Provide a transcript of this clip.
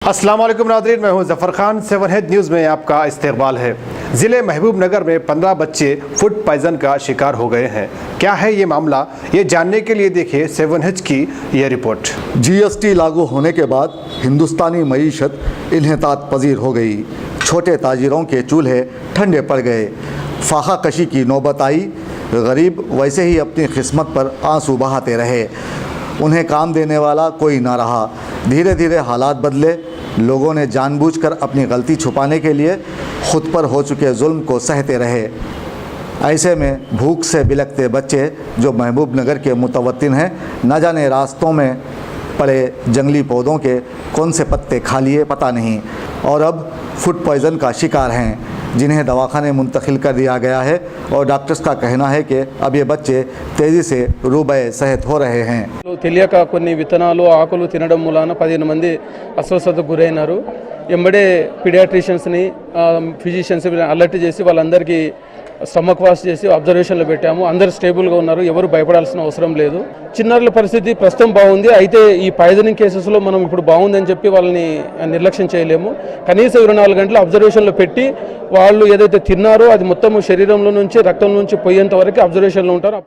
अस्सलाम वालेकुम नाज़रीन, मैं हूं ज़फ़र खान। 7 हेड न्यूज़ में आपका इस्तकबाल है। ज़िले महबूब नगर में 15 बच्चे फूड पॉइज़न का शिकार हो गए हैं। क्या है ये मामला, ये जानने के लिए देखिए 7 हेड की ये रिपोर्ट। GST लागू होने के बाद हिंदुस्तानी मईशत इन्हितात पजीर हो गई। छोटे ताजिरों के चूल्हे ठंडे पड़ गए। फाहा कशी की नौबत आई। गरीब वैसे ही अपनी किस्मत पर आंसू बहाते रहे। उन्हें काम देने वाला कोई ना रहा। धीरे धीरे हालात बदले। लोगों ने जानबूझकर अपनी गलती छुपाने के लिए खुद पर हो चुके जुल्म को सहते रहे। ऐसे में भूख से बिलखते बच्चे जो महबूब नगर के मुतवत्तिन हैं, न जाने रास्तों में पड़े जंगली पौधों के कौन से पत्ते खा लिए पता नहीं, और अब फूड पॉइज़न का शिकार हैं, जिन्हें दवाखाने मुंतकिल कर दिया गया है। और डॉक्टर्स का कहना है कि अब ये बच्चे तेज़ी से रूबे सेहत हो रहे हैं। తెలియక కొన్ని విత్తనాలు ఆకులు తినడం మూలాన 15 మంది అస్వస్థతకు గురైనారు. ఎంబడే పీడియాట్రిషియన్స్ని ఫిజిషియన్స్ అలర్ట్ చేసి వాళ్ళందరికీ స్టమక్ వాష్ చేసి అబ్జర్వేషన్లో పెట్టాము. అందరూ స్టేబుల్గా ఉన్నారు, ఎవరు భయపడాల్సిన అవసరం లేదు. చిన్నారుల పరిస్థితి ప్రస్తుతం బాగుంది. అయితే ఈ పాయిజనింగ్ కేసెస్లో మనం ఇప్పుడు బాగుందని చెప్పి వాళ్ళని నిర్లక్ష్యం చేయలేము. కనీసం 24 గంటల అబ్జర్వేషన్లో పెట్టి వాళ్ళు ఏదైతే తిన్నారో అది మొత్తం శరీరంలో నుంచి రక్తం నుంచి పోయేంత వరకు అబ్జర్వేషన్లో ఉంటారు.